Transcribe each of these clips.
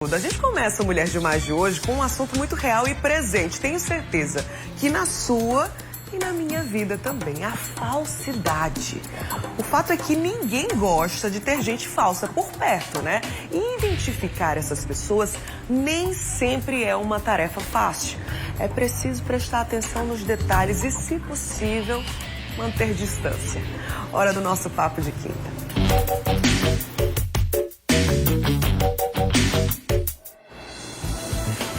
A gente começa o Mulher de Mais de hoje com um assunto muito real e presente. Tenho certeza que na sua e na minha vida também, a falsidade. O fato é que ninguém gosta de ter gente falsa por perto, né? E identificar essas pessoas nem sempre é uma tarefa fácil. É preciso prestar atenção nos detalhes e, se possível, manter distância. Hora do nosso Papo de Quinta.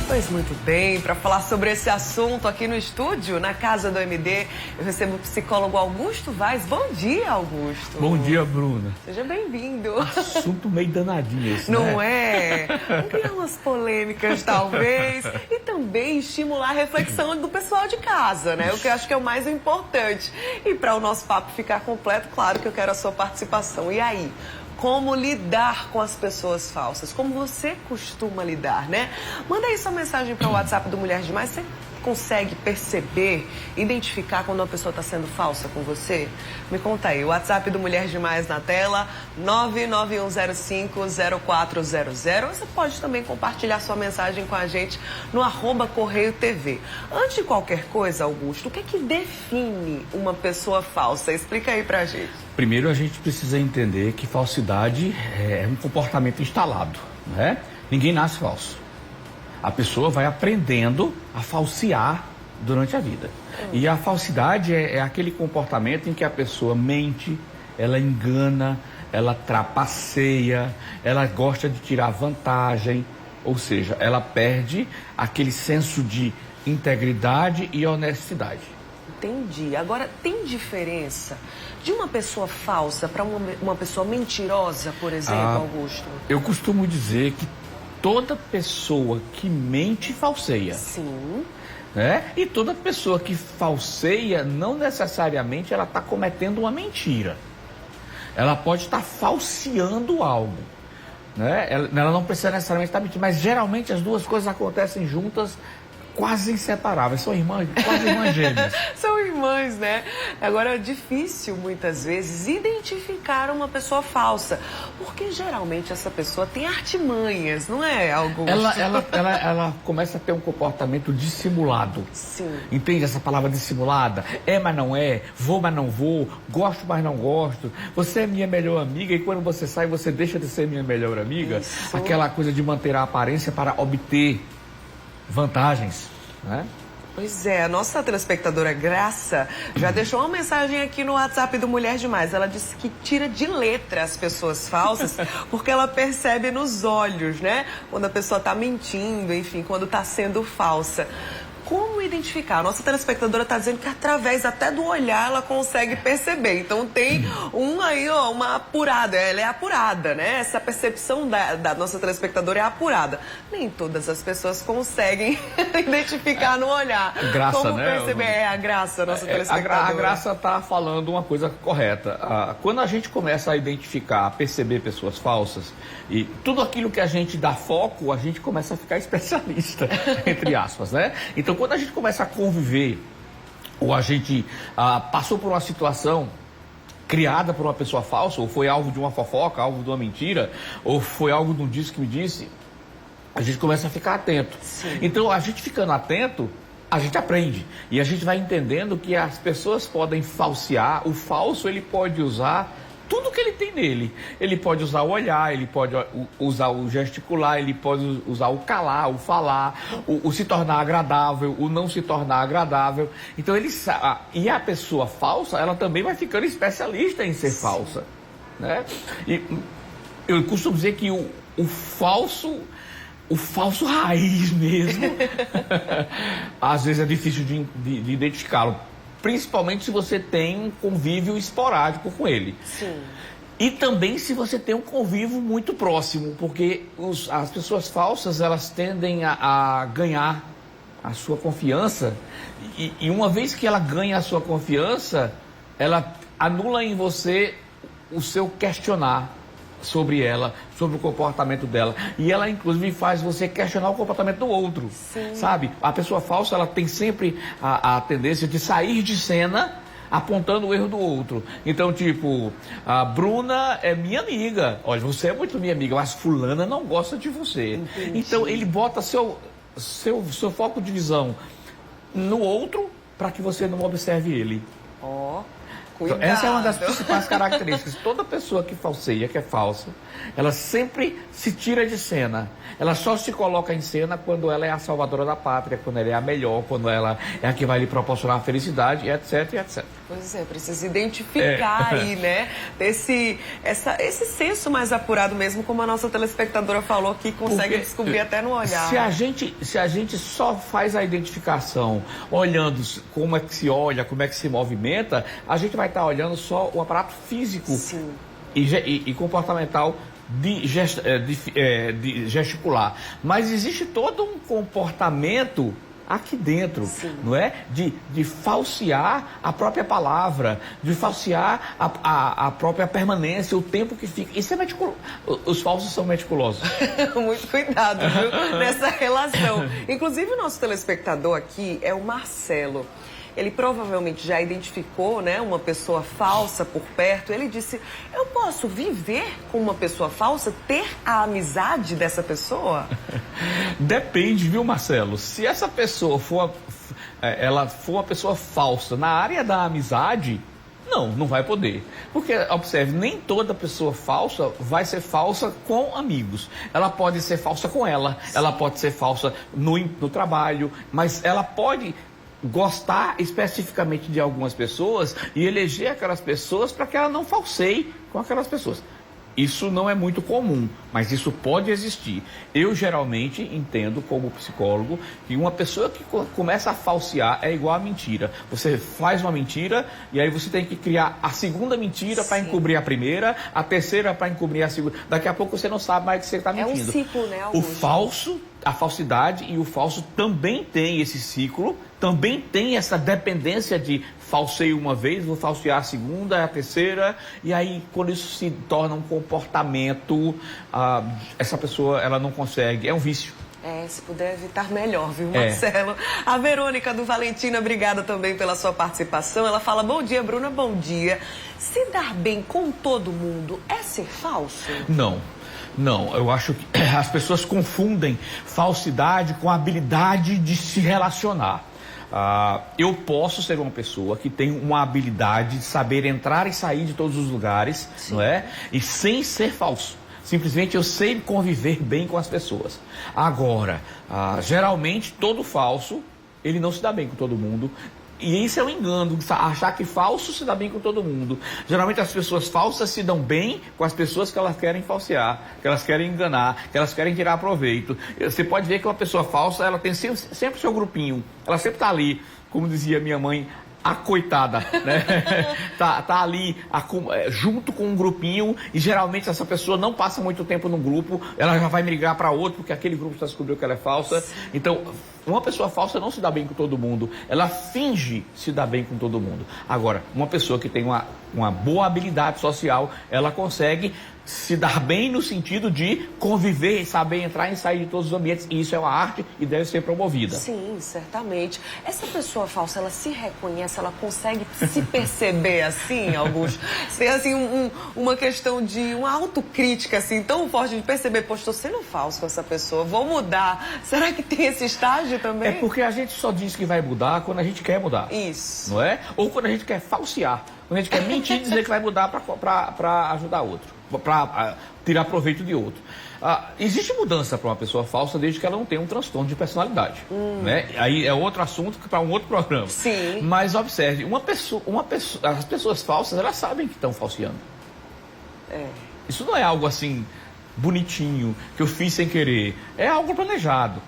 Pois muito bem, para falar sobre esse assunto aqui no estúdio, na Casa do MD, eu recebo o psicólogo Augusto Vaz. Bom dia, Augusto. Bom dia, Bruna. Seja bem-vindo. Assunto meio danadinho esse, Não né? é? Vamos criar umas polêmicas, talvez, e também estimular a reflexão do pessoal de casa, né? O que eu acho que é o mais importante. E para o nosso papo ficar completo, claro que eu quero a sua participação. E aí? Como lidar com as pessoas falsas? Como você costuma lidar, né? Manda aí sua mensagem para o WhatsApp do Mulher de Mais. Você consegue perceber, identificar quando uma pessoa está sendo falsa com você? Me conta aí. O WhatsApp do Mulher de Mais na tela, 991050400. Você pode também compartilhar sua mensagem com a gente no @CorreioTV. Antes de qualquer coisa, Augusto, o que é que define uma pessoa falsa? Explica aí pra gente. Primeiro, a gente precisa entender que falsidade é um comportamento instalado, né? Ninguém nasce falso. A pessoa vai aprendendo a falsear durante a vida. E a falsidade é aquele comportamento em que a pessoa mente, ela engana, ela trapaceia, ela gosta de tirar vantagem, ou seja, ela perde aquele senso de integridade e honestidade. Entendi. Agora, tem diferença de uma pessoa falsa para uma pessoa mentirosa, por exemplo, Augusto? Eu costumo dizer que toda pessoa que mente falseia. Sim. Né? E toda pessoa que falseia, não necessariamente ela está cometendo uma mentira. Ela pode estar falseando algo. Né? Ela não precisa necessariamente estar mentindo, mas geralmente as duas coisas acontecem juntas, quase inseparáveis. São irmãs, quase irmãs gêmeas. São irmãs, né? Agora, é difícil, muitas vezes, identificar uma pessoa falsa. Porque, geralmente, essa pessoa tem artimanhas, não é, Augusto? Ela começa a ter um comportamento dissimulado. Sim. Entende essa palavra dissimulada? É, mas não é. Vou, mas não vou. Gosto, mas não gosto. Você é minha melhor amiga e quando você sai, você deixa de ser minha melhor amiga. Isso. Aquela coisa de manter a aparência para obter vantagens, né? Pois é, a nossa telespectadora Graça já deixou uma mensagem aqui no WhatsApp do Mulher de Mais. Ela disse que tira de letra as pessoas falsas porque ela percebe nos olhos, né? Quando a pessoa está mentindo, enfim, quando está sendo falsa. Como identificar? A nossa telespectadora está dizendo que através até do olhar ela consegue perceber. Então tem uma apurada, ela é apurada, né? Essa percepção da nossa telespectadora é apurada. Nem todas as pessoas conseguem identificar no olhar. Graça, como né? perceber? É a Graça, a nossa telespectadora. A Graça está falando uma coisa correta. Quando a gente começa a identificar, a perceber pessoas falsas, e tudo aquilo que a gente dá foco, a gente começa a ficar especialista, entre aspas, né? Então, quando a gente começa a conviver, ou a gente passou por uma situação criada por uma pessoa falsa, ou foi alvo de uma fofoca, alvo de uma mentira, ou foi algo de um disse que me disse, a gente começa a ficar atento. Sim. Então, a gente ficando atento, a gente aprende. E a gente vai entendendo que as pessoas podem falsear, o falso ele pode usar tudo que ele tem nele. Ele pode usar o olhar, ele pode usar o gesticular, ele pode usar o calar, o falar, o se tornar agradável, o não se tornar agradável. Então ele sabe. E a pessoa falsa, ela também vai ficando especialista em ser falsa, né? E eu costumo dizer que o falso raiz mesmo, às vezes é difícil de identificá-lo. Principalmente se você tem um convívio esporádico com ele. Sim. E também se você tem um convívio muito próximo, porque as pessoas falsas, elas tendem a ganhar a sua confiança, e uma vez que ela ganha a sua confiança, ela anula em você o seu questionar sobre ela, sobre o comportamento dela. E ela, inclusive, faz você questionar o comportamento do outro. Sim. Sabe? A pessoa falsa, ela tem sempre a tendência de sair de cena apontando o erro do outro. Então, tipo, a Bruna é minha amiga. Olha, você é muito minha amiga, mas fulana não gosta de você. Entendi. Então, ele bota seu foco de visão no outro para que você não observe ele. Ó, Então, cuidado. essa é uma das principais características. Toda pessoa que falseia, que é falsa, ela sempre se tira de cena. Ela só se coloca em cena quando ela é a salvadora da pátria, quando ela é a melhor, quando ela é a que vai lhe proporcionar a felicidade, etc, etc. Pois é, precisa identificar aí, né? Esse senso mais apurado mesmo, como a nossa telespectadora falou, que consegue descobrir até no olhar. Se a gente só faz a identificação olhando como é que se olha, como é que se movimenta, a gente vai estar olhando só o aparato físico e comportamental de gesticular. Mas existe todo um comportamento aqui dentro, não é? De falsear a própria palavra, de falsear a própria permanência, o tempo que fica. Isso é meticuloso. Os falsos são meticulosos. Muito cuidado, viu? Nessa relação. Inclusive, o nosso telespectador aqui é o Marcelo. Ele provavelmente já identificou, né, uma pessoa falsa por perto. Ele disse, eu posso viver com uma pessoa falsa, ter a amizade dessa pessoa? Depende, viu, Marcelo? Se essa pessoa for uma pessoa falsa na área da amizade, não vai poder. Porque, observe, nem toda pessoa falsa vai ser falsa com amigos. Ela pode ser falsa com ela pode ser falsa no trabalho, mas ela pode gostar especificamente de algumas pessoas e eleger aquelas pessoas para que ela não falseie com aquelas pessoas. Isso não é muito comum, mas isso pode existir. Eu geralmente entendo como psicólogo que uma pessoa que começa a falsear é igual a mentira. Você faz uma mentira e aí você tem que criar a segunda mentira para encobrir a primeira, a terceira para encobrir a segunda. Daqui a pouco você não sabe mais que você está mentindo. É um ciclo, né? A falsidade e o falso também tem esse ciclo, também tem essa dependência de falseio uma vez, vou falsear a segunda, a terceira, e aí quando isso se torna um comportamento, essa pessoa ela não consegue, é um vício. Se puder evitar melhor, viu, Marcelo? A Verônica do Valentina, obrigada também pela sua participação. Ela fala, bom dia, Bruna, bom dia. Se dar bem com todo mundo é ser falso? Não, eu acho que as pessoas confundem falsidade com a habilidade de se relacionar. Eu posso ser uma pessoa que tem uma habilidade de saber entrar e sair de todos os lugares, não é? E sem ser falso. Simplesmente eu sei conviver bem com as pessoas. Agora, geralmente todo falso, ele não se dá bem com todo mundo. E isso é um engano, achar que falso se dá bem com todo mundo. Geralmente as pessoas falsas se dão bem com as pessoas que elas querem falsear, que elas querem enganar, que elas querem tirar proveito. Você pode ver que uma pessoa falsa, ela tem sempre o seu grupinho, ela sempre está ali, como dizia minha mãe, a coitada, né? tá ali junto com um grupinho e geralmente essa pessoa não passa muito tempo no grupo, ela já vai migrar para outro porque aquele grupo já descobriu que ela é falsa. Então, uma pessoa falsa não se dá bem com todo mundo, ela finge se dar bem com todo mundo. Agora, uma pessoa que tem uma boa habilidade social, ela consegue se dar bem no sentido de conviver, saber entrar e sair de todos os ambientes. E isso é uma arte e deve ser promovida. Sim, certamente. Essa pessoa falsa, ela se reconhece, ela consegue se perceber assim, Augusto? Tem assim uma questão de uma autocrítica assim tão forte de perceber, poxa, estou sendo falso com essa pessoa, vou mudar. Será que tem esse estágio também? É porque a gente só diz que vai mudar quando a gente quer mudar. Isso. Não é? Ou quando a gente quer falsear. Quando a gente quer mentir e dizer que vai mudar para ajudar outro, para tirar proveito de outro. Existe mudança para uma pessoa falsa desde que ela não tenha um transtorno de personalidade. Né? Aí é outro assunto para um outro programa. Sim. Mas observe, as pessoas falsas, elas sabem que estão falseando. Isso não é algo assim bonitinho, que eu fiz sem querer. É algo planejado.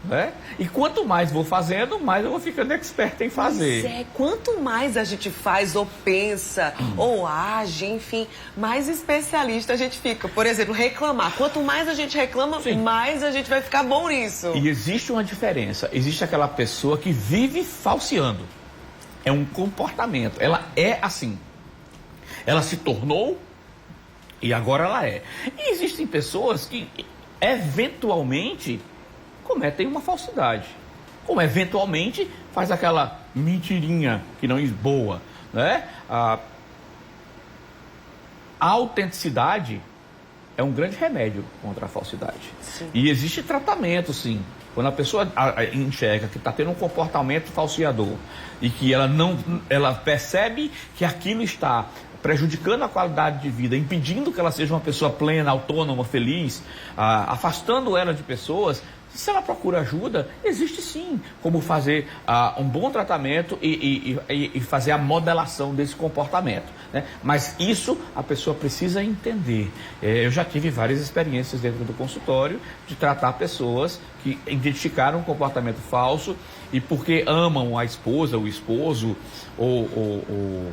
Né? E quanto mais vou fazendo, mais eu vou ficando expert em fazer. Quanto mais a gente faz ou pensa ou age, enfim, mais especialista a gente fica. Por exemplo, reclamar. Quanto mais a gente reclama, mais a gente vai ficar bom nisso. E existe uma diferença. Existe aquela pessoa que vive falseando. É um comportamento. Ela é assim. Ela se tornou e agora ela é. E existem pessoas que, eventualmente, cometem uma falsidade. Como eventualmente faz aquela mentirinha que não é boa, né? A autenticidade é um grande remédio contra a falsidade. Sim. E existe tratamento, sim. Quando a pessoa enxerga que está tendo um comportamento falseador e que ela percebe que aquilo está prejudicando a qualidade de vida, impedindo que ela seja uma pessoa plena, autônoma, feliz, afastando ela de pessoas, se ela procura ajuda, existe sim como fazer um bom tratamento e fazer a modelação desse comportamento, né? Mas isso a pessoa precisa entender. Eu já tive várias experiências dentro do consultório de tratar pessoas que identificaram um comportamento falso e porque amam a esposa, o esposo ou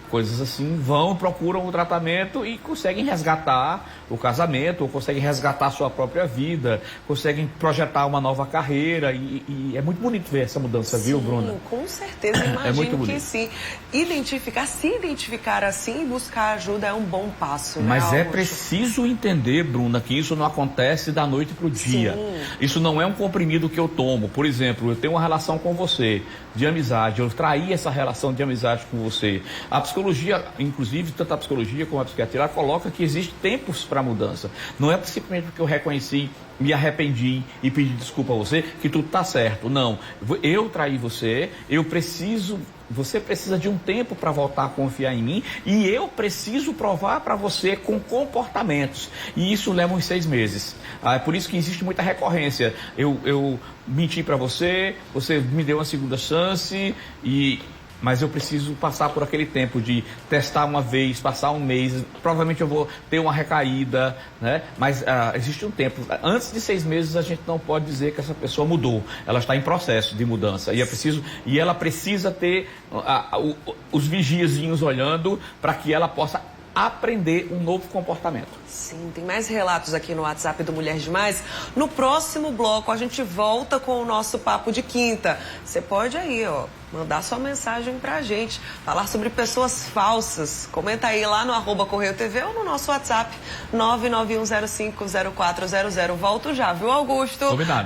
coisas assim, procuram o tratamento e conseguem resgatar o casamento, ou conseguem resgatar a sua própria vida, conseguem projetar uma nova carreira e é muito bonito ver essa mudança, sim, viu, Bruna? Com certeza, imagino muito bonito. que sim. Se identificar assim e buscar ajuda é um bom passo, né, Mas Augusto? é preciso entender, Bruna, que isso não acontece da noite para o dia. Sim. Isso não é um comprimido que eu tomo. Por exemplo, eu tenho uma relação com você, de amizade, eu traí essa relação de amizade com você. A psicologia, inclusive, tanto a psicologia como a psiquiatria, coloca que existem tempos para mudança. Não é simplesmente porque eu reconheci, me arrependi e pedi desculpa a você, que tudo está certo. Não, eu traí você, você precisa de um tempo para voltar a confiar em mim e eu preciso provar para você com comportamentos. E isso leva uns 6 meses. É por isso que existe muita recorrência. Eu menti para você, você me deu uma segunda chance mas eu preciso passar por aquele tempo de testar uma vez, passar um mês, provavelmente eu vou ter uma recaída, né? Mas existe um tempo. Antes de 6 meses a gente não pode dizer que essa pessoa mudou. Ela está em processo de mudança e ela precisa ter os vigiazinhos olhando para que ela possa aprender um novo comportamento. Sim, tem mais relatos aqui no WhatsApp do Mulher Demais. No próximo bloco a gente volta com o nosso papo de quinta. Você pode aí, mandar sua mensagem pra gente, falar sobre pessoas falsas. Comenta aí lá no @Correio TV ou no nosso WhatsApp 991050400. Volto já, viu, Augusto? Combinado.